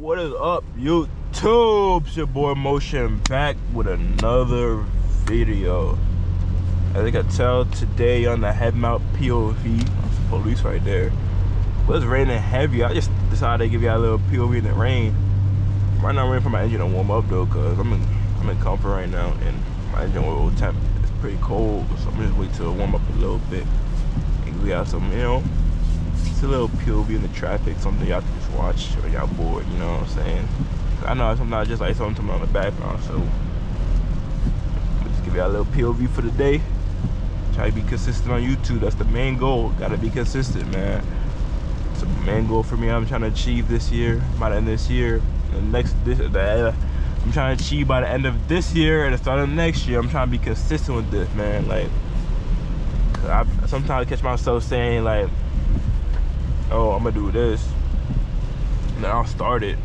What is up, YouTube? It's your boy Motion back with another video. As you can tell, today on the head mount POV, that's the police right there. But it's raining heavy. I just decided to give y'all a little POV in the rain. Right now I'm waiting for my engine to warm up though, cause I'm in comfort right now, and my engine oil temp is pretty cold. So I'm just wait till it warm up a little bit, and we got some, you know, it's a little POV in the traffic, something y'all can just watch when y'all bored. You know what I'm saying? I know sometimes I just like something on the background, so I'll just give y'all a little POV for the day. Try to be consistent on YouTube. That's the main goal. Gotta be consistent, man. It's a main goal for me. I'm trying to achieve this year, by the end of this year. And I'm trying to achieve by the end of this year and the start of next year. I'm trying to be consistent with this, man. Like, sometimes I catch myself saying like, "Oh, I'm gonna do this," and then I'll start it.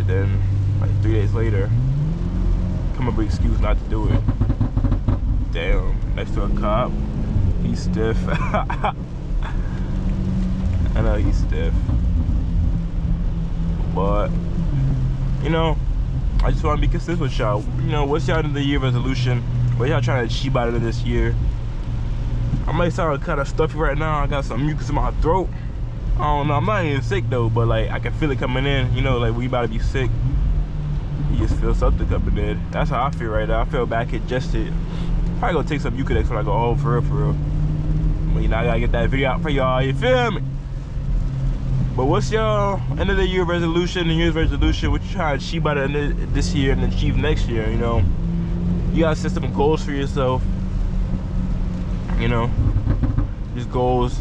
Then like 3 days later, come up with an excuse not to do it. Damn, next to a cop, he's stiff. I know he's stiff, but you know, I just want to be consistent with y'all. You know, what's y'all end of the year resolution? What y'all trying to achieve by the end of this year? I might sound kind of stuffy right now. I got some mucus in my throat. I don't know. I'm not even sick though, but like I can feel it coming in. You know, like when you about to be sick, you just feel something coming in. That's how I feel right now. I feel back congested. Probably gonna take some Mucinex when I go home, for real. But you know, I gotta get that video out for y'all. You feel me? But what's your end of the year resolution? New Year's resolution? What you trying to achieve by the end of this year and achieve next year? You know, you gotta set some goals for yourself. You know, these goals.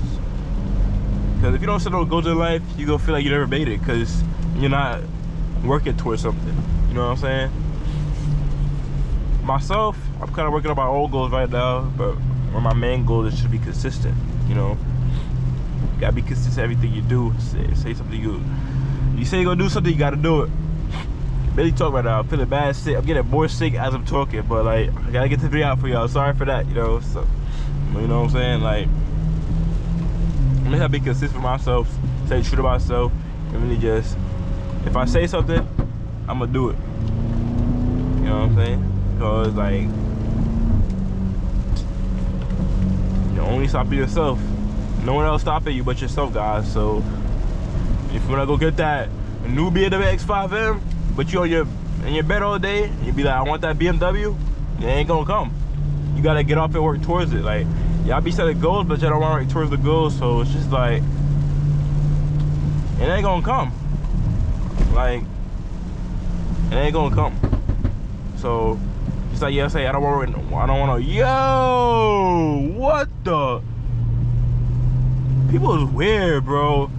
Because if you don't set no goals in life, you gonna feel like you never made it, because you're not working towards something. You know what I'm saying? Myself, I'm kind of working on my own goals right now, but one of my main goals is to be consistent. You know, you gotta be consistent in everything you do. Say something you say you're gonna do something, you gotta do it. Really talk right now. I'm feeling bad, sick. I'm getting more sick as I'm talking, but like I gotta get the video out for y'all. Sorry for that. You know, so you know what I'm saying? Like, I'm just gonna be consistent with myself, stay true to myself, and really just, if I say something, I'm gonna do it. You know what I'm saying? Because like, you only stopping yourself. No one else stopping you but yourself, guys. So if you wanna go get that new BMW X5M, but you in your bed all day, and you be like, I want that BMW, it ain't gonna come. You gotta get off and work towards it. Like, y'all be setting goals, but y'all don't want to work towards the goals, so it's just like, it ain't gonna come. Like, it ain't gonna come. So just like y'all say, I don't want to. Yo, what the? People is weird, bro.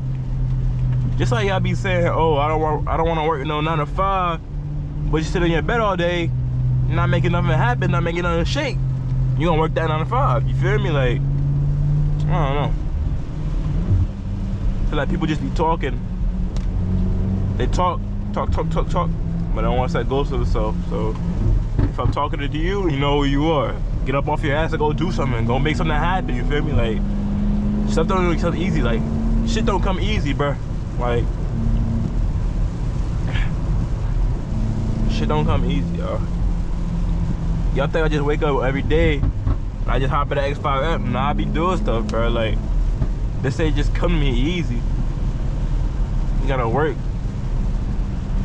Just like y'all be saying, oh, I don't want to work no 9 to 5, but you sit in your bed all day, not making nothing happen, not making nothing shake. You gonna work that 9 to 5? You feel me? Like, I don't know. I feel like people just be talking. They talk, but I don't want to set goals for themselves. So if I'm talking to you, you know who you are. Get up off your ass and go do something. Go make something happen. You feel me? Like, stuff don't come easy. Like, shit don't come easy, bruh. Like, shit don't come easy, y'all. Y'all think I just wake up every day and I just hop in the X5M? Nah, I be doing stuff, bro. Like, this ain't just come to me easy. You gotta work.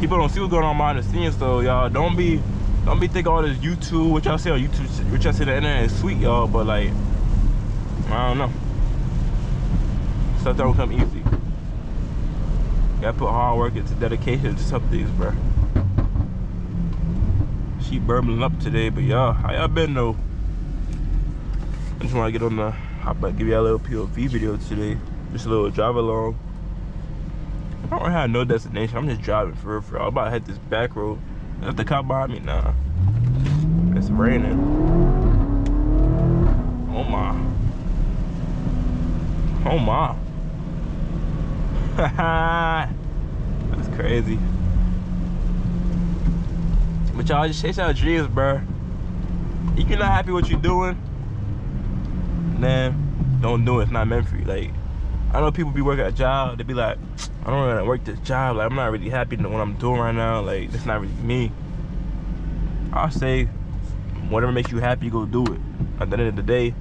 People don't see what's going on behind the scenes, so y'all don't be thinking all this YouTube, what y'all say on YouTube, what y'all say on the internet is sweet, y'all, but like, I don't know. Stuff don't come easy. You gotta put hard work into dedication to some things, bro. She burbling up today, but y'all, how y'all been though? I just want to get on the, give y'all a little POV video today. Just a little drive along. I don't really have no destination. I'm just driving for real. I'm about to hit this back road. If the cop behind me, nah. It's raining. Oh my. Oh my. That's crazy. But y'all just chase our dreams, bro. If you're not happy with what you're doing, then don't do it. It's not meant for you. Like, I know people be working a job, they be like, I don't want to work this job, like I'm not really happy with what I'm doing right now, like it's not really me. I'll say, whatever makes you happy, go do it. At the end of the day,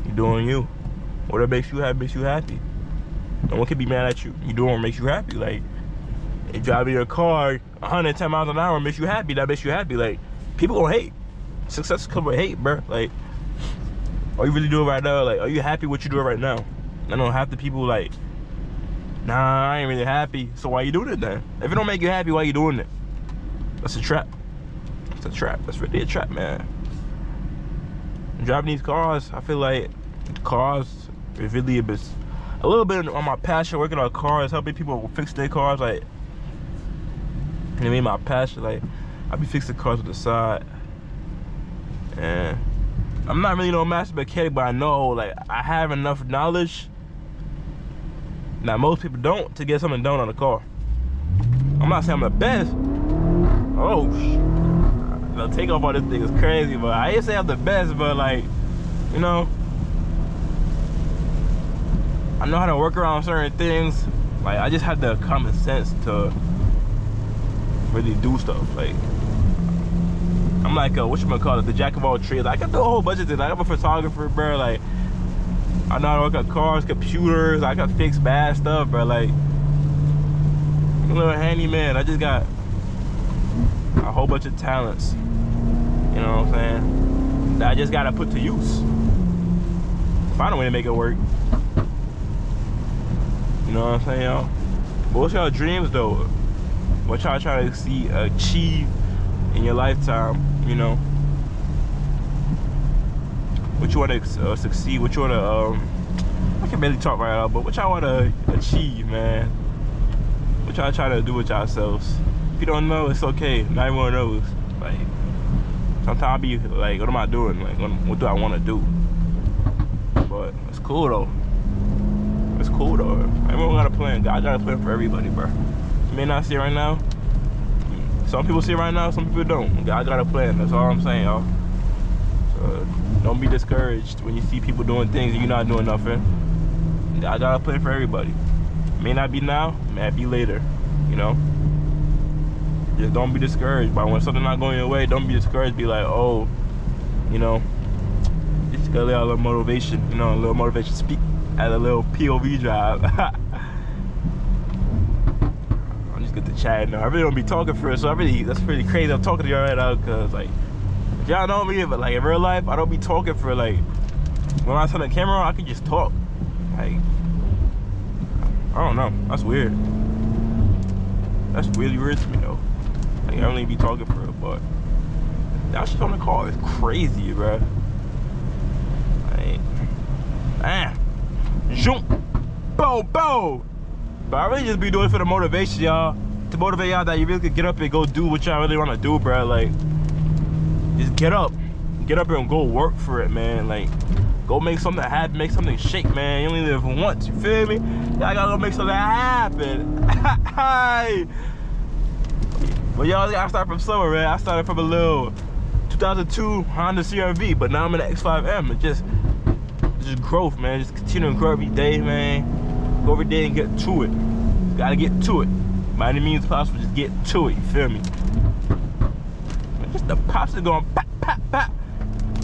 you're doing you. Whatever makes you happy, makes you happy. No one can be mad at you. You doing what makes you happy. Like, if driving your car 110 miles an hour makes you happy, that makes you happy. Like, people gonna hate. Success comes with hate, bro. Like, are you really doing right now? Like, are you happy what you doing right now? I know half the people like, nah, I ain't really happy. So why you doing it then? If it don't make you happy, why you doing it? That's a trap. It's a trap. That's really a trap, man. Driving these cars, I feel like cars is really a little bit on my passion, working on cars, helping people fix their cars. Like, you know what I mean? My passion, like, I be fixing cars with the side. And I'm not really no master mechanic, but I know, like, I have enough knowledge that most people don't to get something done on a car. I'm not saying I'm the best. Oh, the takeoff on this thing is crazy, but I ain't say I'm the best, but like, you know, I know how to work around certain things. Like, I just have the common sense to really do stuff. Like, I'm like, whatchamacallit, the jack of all trades. I can do a whole bunch of things. Like, I'm a photographer, bro. Like, I know how to work on cars, computers. I can fix bad stuff, bro. Like, I'm a little handyman. I just got a whole bunch of talents, you know what I'm saying, that I just gotta put to use. Find a way to make it work. You know what I'm saying, y'all? But what's y'all dreams, though? What y'all trying to achieve in your lifetime, you know? What you want to succeed, what you want to, I can barely talk right now, but what y'all want to achieve, man? What y'all trying to do with yourselves? If you don't know, it's okay. Not everyone knows. Like, sometimes I be like, what am I doing? Like, what do I want to do? But it's cool though. It's cool though. Everyone got a plan. God got a plan for everybody, bro. You may not see it right now. Some people see it right now, some people don't. God got a plan. That's all I'm saying, y'all. So don't be discouraged when you see people doing things and you're not doing nothing. God got a plan for everybody. May not be now, may be later, you know? Just don't be discouraged. But when something not going your way, don't be discouraged. Be like, oh, you know, just got a little motivation, you know, a little motivation speak at a little POV drive. I'm just get to chat now. I really don't be talking first, so that's pretty crazy. I'm talking to y'all right now because, like, if y'all know me, but like in real life, I don't be talking for like, when I turn the camera on, I can just talk. Like, I don't know. That's weird. That's really weird to me though. Like, I don't even be talking for it, but that shit on the car is crazy, bro. Like, jump, boom, boom. But I really just be doing it for the motivation, y'all. To motivate y'all that you really could get up and go do what y'all really want to do, bro. Like, just get up and go work for it, man. Like, go make something happen, make something shake, man. You only live once, you feel me? Y'all gotta go make something happen. But y'all gotta start from somewhere, man. I started from a little 2002 Honda CR-V, but now I'm in the X5M. It's just growth, man. Just continue to grow every day, man. Go every day and get to it. Just gotta get to it. By any means possible, just get to it, you feel me? Just the pops are going pop, pop, pop.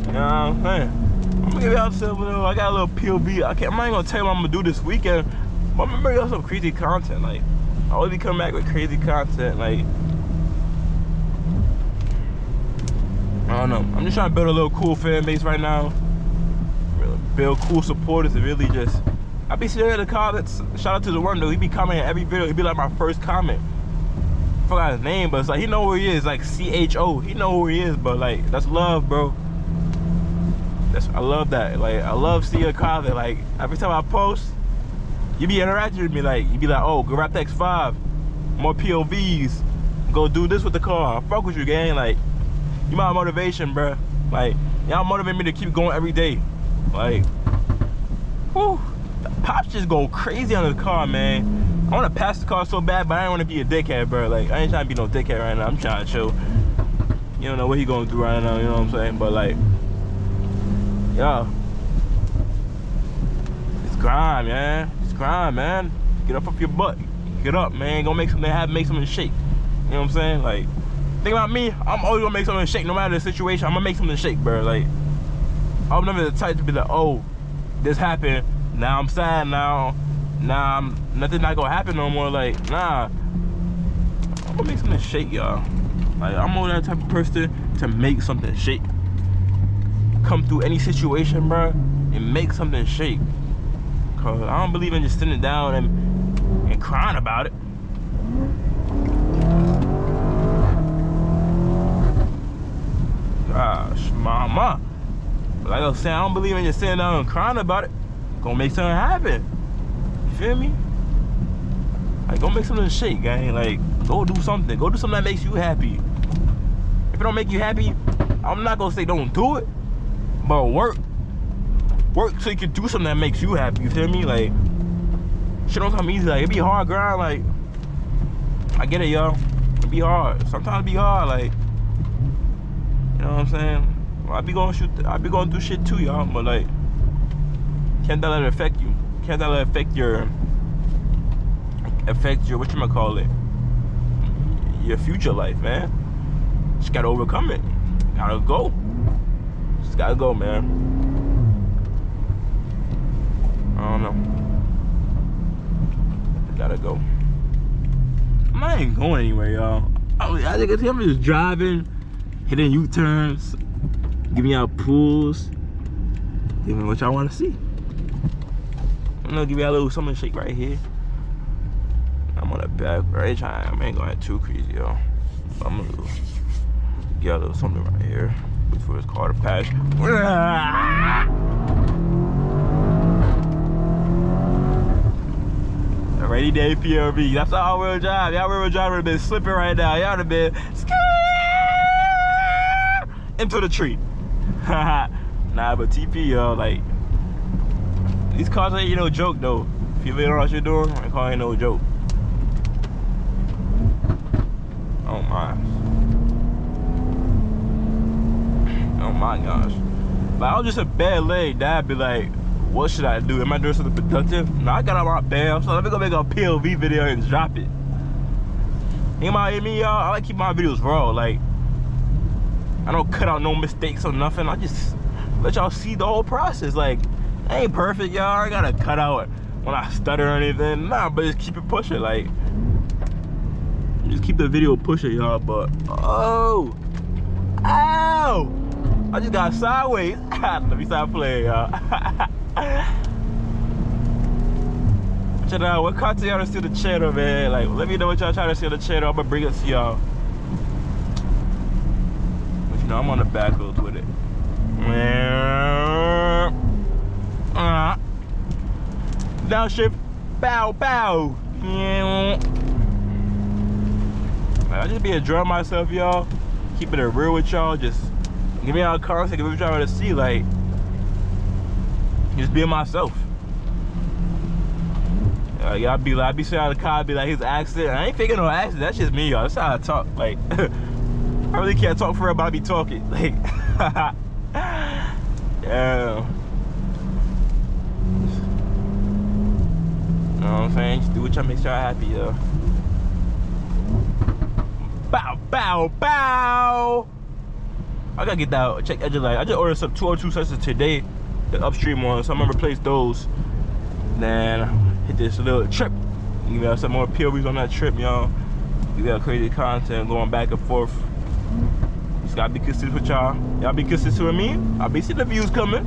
You know what I'm saying? I'm gonna give y'all some little, I got a little POV. I'm not even gonna tell you what I'm gonna do this weekend, but I'm gonna bring y'all some crazy content. Like, I always be coming back with crazy content. Like, I don't know. I'm just trying to build a little cool fan base right now. Really build cool supporters and really just, I be sitting in the comments. Shout out to the one though. He be commenting every video. He be like my first comment. I forgot his name, but it's like he know who he is. Like CHO. He know who he is, but like that's love, bro. I love that. Like, I love seeing a comment. Like, every time I post, you be interacting with me. Like, you be like, oh, go rap the X5, more POVs, go do this with the car. I fuck with you, gang. Like, you my motivation, bro. Like, y'all motivate me to keep going every day. Like, whew, the pops just go crazy on the car, man. I want to pass the car so bad, but I don't want to be a dickhead, bro. Like, I ain't trying to be no dickhead right now. I'm trying to chill. You don't know what he gonna do right now, you know what I'm saying? But like, yo, grind, man. Just grind, man. Get up off your butt. Get up, man. Go make something happen. Make something shake. You know what I'm saying? Like, think about me. I'm always gonna make something shake, no matter the situation. I'm gonna make something shake, bro. Like, I'm never the type to be like, oh, this happened. Now I'm sad. Now nothing not gonna happen no more. Like, nah. I'm gonna make something shake, y'all. Like, I'm more that type of person to make something shake. Come through any situation, bro, and make something shake. Cause I don't believe in just sitting down and crying about it. Gosh, mama. Like I was saying, I don't believe in just sitting down and crying about it. Gonna make something happen. You feel me? Like, go make something shake, gang. Like, go do something. Go do something that makes you happy. If it don't make you happy, I'm not gonna say don't do it, but work so you can do something that makes you happy. You feel me? Like, shit don't come easy. Like, it be hard grind. Like, I get it, y'all. It be hard. Sometimes it be hard. Like, you know what I'm saying? Well, I be going through shit too, y'all. But like, can't let it affect you. Can't let it affect your whatchamacallit, your future life, man. Just gotta overcome it. Gotta go. Just gotta go, man. I don't know. Gotta go. I'm not even going anywhere, y'all. I'm just driving, hitting U-turns, giving out pulls, giving what y'all want to see. I'm gonna give you a little something shake right here. I'm on the back, right? I ain't going too crazy, y'all. I'm gonna get a little something right here. Wait for his car to pass. A rainy day PLV. That's all all-wheel drive. Y'all real drive would have been slipping right now. Y'all would have been into the tree. Nah, but TP, y'all, like, these cars ain't no joke though. If you really know what you're doing, my car ain't no joke. Oh my gosh. Like, I was just a bad leg. Dad be like, what should I do? Am I doing something productive? No, I got out my bed, so let me go make a POV video and drop it. You know me, y'all? I like keep my videos raw. Like, I don't cut out no mistakes or nothing. I just let y'all see the whole process. Like, I ain't perfect, y'all. I gotta cut out when I stutter or anything. Nah, but just keep it pushing. Like, just keep the video pushing, y'all. But ow! I just got sideways. Let me stop playing, y'all. Check it out. What content y'all to see on the channel, man? Like, let me know what y'all trying to see on the channel. I'm gonna bring it to y'all. But you know, I'm on the back roads with it. Downshift. Bow, bow. I just be enjoying myself, y'all. Keeping it real with y'all. Just give me out content. Give me what y'all want to see. Like, just being myself. I be saying out the car, I be like, his accent. I ain't faking no accent. That's just me, y'all. That's how I talk. Like, I really can't talk for real, but I be talking. Like, yeah. You know what I'm saying? Just do what y'all makes y'all happy, yo. Bow, bow, bow. I gotta get that check engine light. I just ordered some 202 sensors today, the upstream ones. So I'm gonna replace those. Then hit this little trip. You got some more POVs on that trip, y'all. You got crazy content going back and forth. Just gotta be consistent with y'all. Y'all be consistent with me. I'll be seeing the views coming.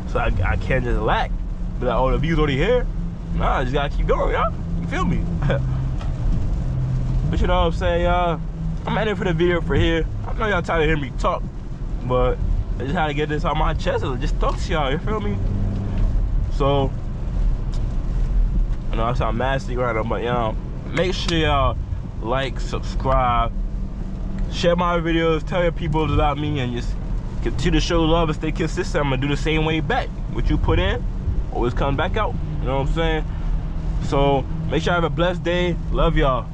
So I can't just lack. Be like, oh, the views already here. Nah, I just gotta keep going, y'all. You feel me? But you know what I'm saying, y'all? I'm ending for the video for here. I know y'all tired of hearing me talk, but I just had to get this on my chest and just talk to y'all, you feel me? So, I know I sound nasty right now, but y'all, make sure y'all like, subscribe, share my videos, tell your people about me, and just continue to show love and stay consistent. I'm gonna do the same way back. What you put in, always come back out. You know what I'm saying? So, make sure you have a blessed day. Love y'all.